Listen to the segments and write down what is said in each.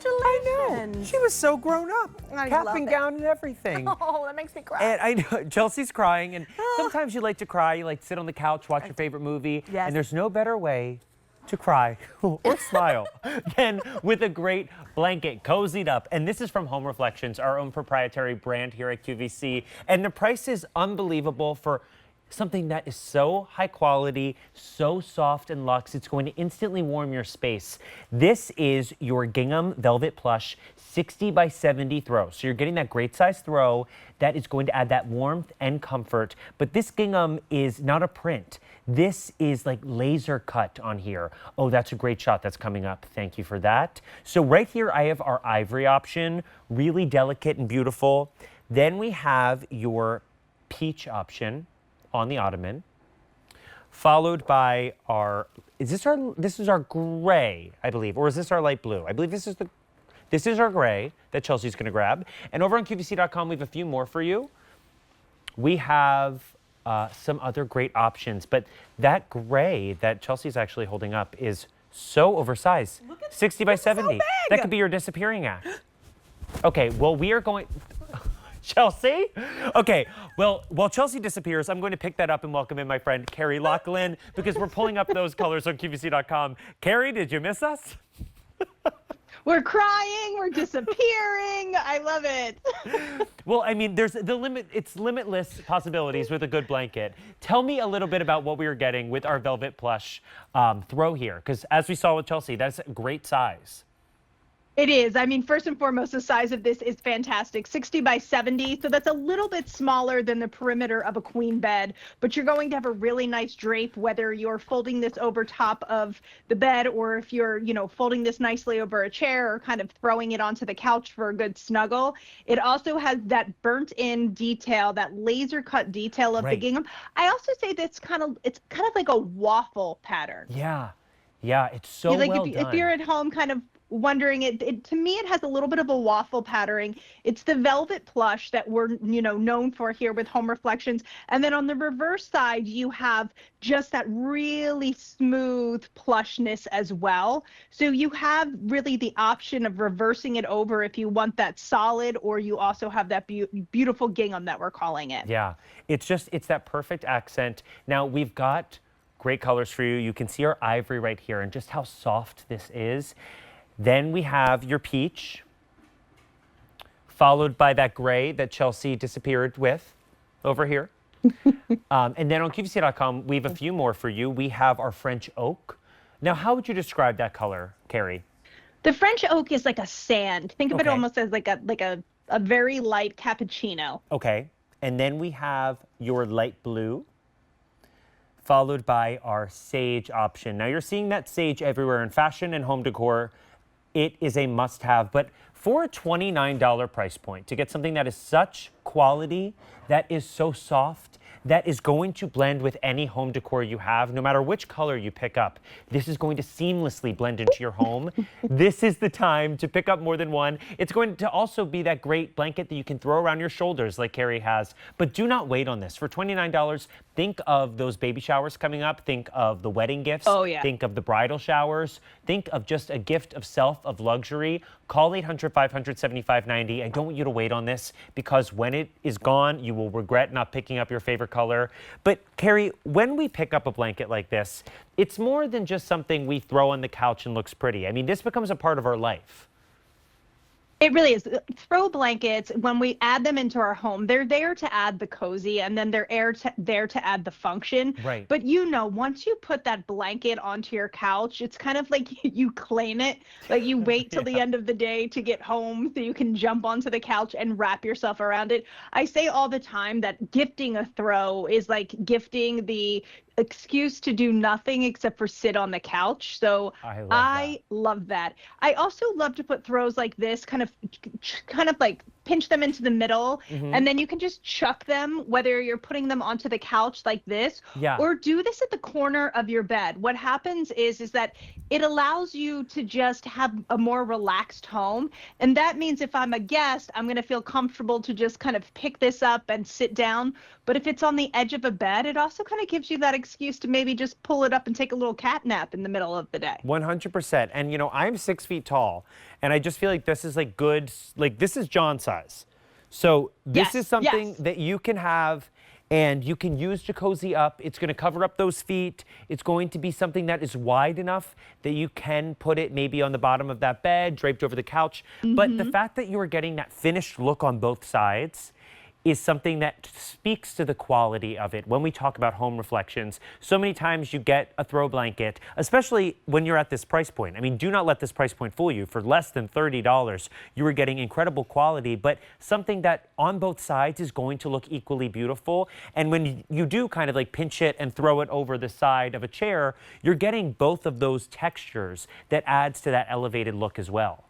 I know. She was so grown up. Cap and gown and everything. Oh, that makes me cry. And I know Chelsea's crying, and sometimes you like to cry. You like to sit on the couch, watch your favorite movie, and there's no better way to cry or smile than with a great blanket cozied up. And this is from Home Reflections, our own proprietary brand here at QVC. And the price is unbelievable for something that is so high quality, so soft and luxe. It's going to instantly warm your space. This is your Gingham Velvetplush 60x70 throw. So you're getting that great size throw that is going to add that warmth and comfort. But this gingham is not a print. This is like laser cut on here. Oh, that's a great shot that's coming up. Thank you for that. So right here, I have our ivory option, really delicate and beautiful. Then we have your peach option on the ottoman, followed by our, this is our gray, I believe, or is this our light blue? I believe this is our gray that Chelsea's gonna grab. And over on QVC.com, we have a few more for you. We have some other great options, but that gray that Chelsea's actually holding up is so oversized. 60x70. So that could be your disappearing act. Okay, well, we are going, Chelsea? Okay, well, while Chelsea disappears, I'm going to pick that up and welcome in my friend Carrie Lachlan, because we're pulling up those colors on QVC.com. Carrie, did you miss us? We're crying, we're disappearing. I love it. Well, I mean, there's the limit, it's limitless possibilities with a good blanket. Tell me a little bit about what we are getting with our velvet plush throw here, because as we saw with Chelsea, that's a great size. It is. I mean, first and foremost, the size of this is fantastic. 60x70, so that's a little bit smaller than the perimeter of a queen bed, but you're going to have a really nice drape, whether you're folding this over top of the bed or if you're, folding this nicely over a chair or kind of throwing it onto the couch for a good snuggle. It also has that burnt-in detail, that laser-cut detail of the gingham. I also say that's it's kind of like a waffle pattern. Yeah, it's so well done. If you're at home kind of wondering, to me it has a little bit of a waffle patterning. It's the velvet plush that we're known for here with Home Reflections, and then on the reverse side you have just that really smooth plushness as well. So you have really the option of reversing it over if you want that solid, or you also have that beautiful gingham that we're calling it. Yeah, it's that perfect accent. Now we've got great colors for you. You can see our ivory right here and just how soft this is. Then we have your peach, followed by that gray that Chelsea disappeared with over here. And then on QVC.com, we have a few more for you. We have our French oak. Now, how would you describe that color, Carrie? The French oak is like a sand. Think of it almost as like a very light cappuccino. Okay. And then we have your light blue, followed by our sage option. Now, you're seeing that sage everywhere in fashion and home decor. It is a must-have, but for a $29 price point, to get something that is such quality, that is so soft, that is going to blend with any home decor you have, no matter which color you pick up. This is going to seamlessly blend into your home. This is the time to pick up more than one. It's going to also be that great blanket that you can throw around your shoulders like Carrie has. But do not wait on this. For $29, think of those baby showers coming up. Think of the wedding gifts. Oh, yeah. Think of the bridal showers. Think of just a gift of self, of luxury. Call 800-500-7590. I don't want you to wait on this, because when it is gone, you will regret not picking up your favorite color. But Carrie, when we pick up a blanket like this, it's more than just something we throw on the couch and looks pretty. I mean, this becomes a part of our life. It really is. Throw blankets, when we add them into our home, they're there to add the cozy, and then they're there to add the function. Right. But once you put that blanket onto your couch, it's kind of like you claim it. Like you wait till the end of the day to get home so you can jump onto the couch and wrap yourself around it. I say all the time that gifting a throw is like gifting the excuse to do nothing except for sit on the couch. So I love that. I also love to put throws like this, kind of like pinch them into the middle, and then you can just chuck them, whether you're putting them onto the couch like this, or do this at the corner of your bed. What happens is that it allows you to just have a more relaxed home. And that means if I'm a guest, I'm going to feel comfortable to just kind of pick this up and sit down. But if it's on the edge of a bed, it also kind of gives you that excuse to maybe just pull it up and take a little cat nap in the middle of the day. 100%. And I'm 6 feet tall, And I just feel like this is like good, like this is John size. So this is something that you can have and you can use to cozy up. It's going to cover up those feet. It's going to be something that is wide enough that you can put it maybe on the bottom of that bed, draped over the couch. But the fact that you are getting that finished look on both sides is something that speaks to the quality of it. When we talk about home reflections, so many times you get a throw blanket, especially when you're at this price point. I mean, do not let this price point fool you. For less than $30, you are getting incredible quality, but something that on both sides is going to look equally beautiful. And when you do kind of like pinch it and throw it over the side of a chair, you're getting both of those textures that adds to that elevated look as well.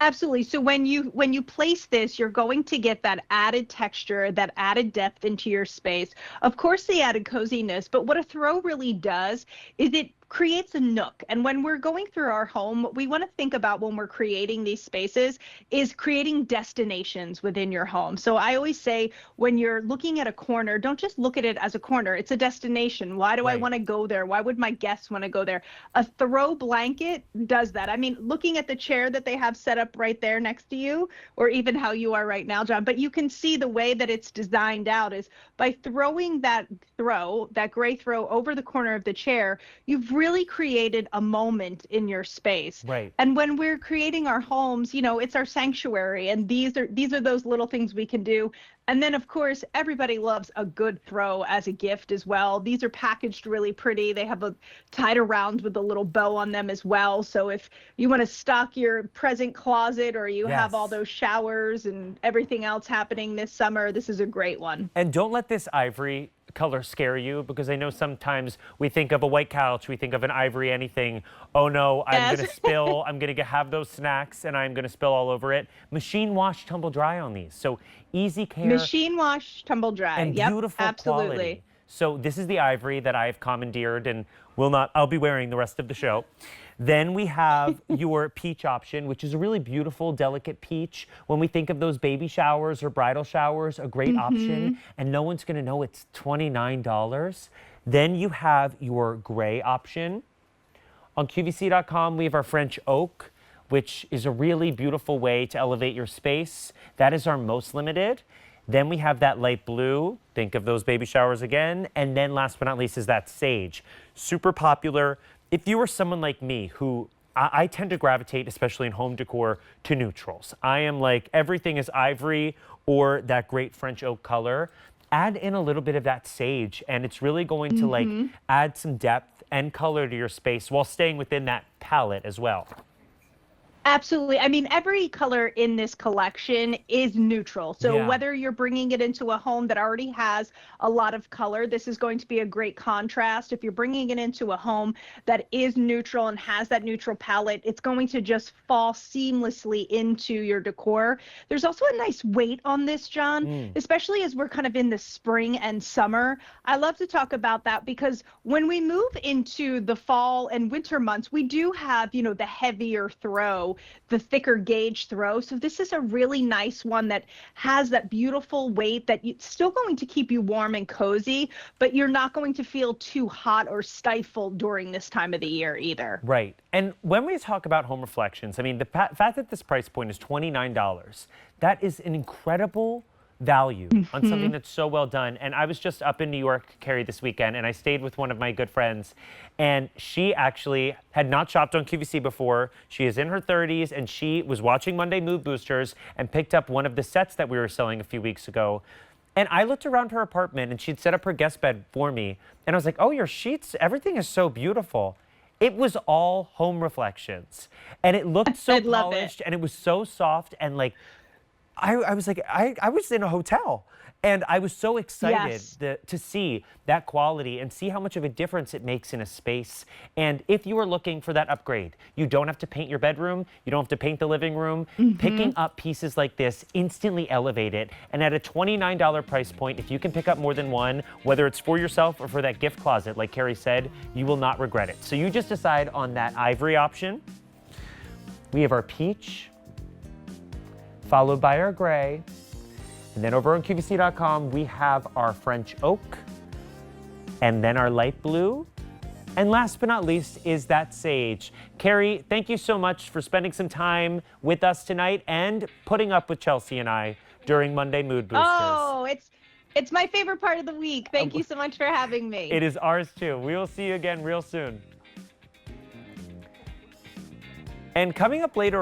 Absolutely. So when you place this, you're going to get that added texture, that added depth into your space. Of course, the added coziness, but what a throw really does is it creates a nook. And when we're going through our home, we want to think about when we're creating these spaces is creating destinations within your home. So I always say when you're looking at a corner, don't just look at it as a corner. It's a destination. Why do I want to go there? Why would my guests want to go there? A throw blanket does that. I mean, looking at the chair that they have set up right there next to you, or even how you are right now, John, but you can see the way that it's designed out is by throwing that gray throw over the corner of the chair, you've really created a moment in your space. Right. And when we're creating our homes, you know, it's our sanctuary, and these are those little things we can do. And then, of course, everybody loves a good throw as a gift as well. These are packaged really pretty. They have tied around with a little bow on them as well. So if you want to stock your present closet, or you have all those showers and everything else happening this summer, this is a great one. And don't let this ivory color scare you, because I know sometimes we think of a white couch, we think of an ivory anything. Oh no, I'm going to spill, I'm going to have those snacks and I'm going to spill all over it. Machine wash, tumble dry on these. So easy care. Machine wash, tumble dry. And beautiful quality. So this is the ivory that I've commandeered and I'll be wearing the rest of the show. Then we have your peach option, which is a really beautiful, delicate peach. When we think of those baby showers or bridal showers, a great option, and no one's gonna know it's $29. Then you have your gray option. On QVC.com, we have our French oak, which is a really beautiful way to elevate your space. That is our most limited. Then we have that light blue. Think of those baby showers again. And then last but not least is that sage. Super popular. If you are someone like me who I tend to gravitate, especially in home decor, to neutrals. I am like, everything is ivory or that great French oak color. Add in a little bit of that sage and it's really going to like add some depth and color to your space while staying within that palette as well. Absolutely. I mean, every color in this collection is neutral. So whether you're bringing it into a home that already has a lot of color, this is going to be a great contrast. If you're bringing it into a home that is neutral and has that neutral palette, it's going to just fall seamlessly into your decor. There's also a nice weight on this, John, especially as we're kind of in the spring and summer. I love to talk about that because when we move into the fall and winter months, we do have, you know, the heavier throw, the thicker gauge throw. So this is a really nice one that has that beautiful weight that it's still going to keep you warm and cozy, but you're not going to feel too hot or stifled during this time of the year either. Right. And when we talk about home reflections, I mean, the fact that this price point is $29, that is an incredible value on something that's so well done. And I was just up in New York, Carrie, this weekend, and I stayed with one of my good friends, and she actually had not shopped on QVC before. She is in her 30s, and she was watching Monday Mood Boosters and picked up one of the sets that we were selling a few weeks ago. And I looked around her apartment, and she'd set up her guest bed for me, and I was like, oh, your sheets, everything is so beautiful. It was all home reflections, and it looked so polished, and it was so soft, and like, I was like, I was in a hotel, and I was so excited to see that quality and see how much of a difference it makes in a space. And if you are looking for that upgrade, you don't have to paint your bedroom, you don't have to paint the living room. Picking up pieces like this instantly elevate it. And at a $29 price point, if you can pick up more than one, whether it's for yourself or for that gift closet, like Carrie said, you will not regret it. So you just decide on that ivory option. We have our peach, followed by our gray. And then over on QVC.com, we have our French oak, and then our light blue, And last but not least is that sage. Carrie, thank you so much for spending some time with us tonight and putting up with Chelsea and I during Monday Mood Boosters. Oh, it's my favorite part of the week. Thank you so much for having me. It is ours too. We will see you again real soon. And coming up later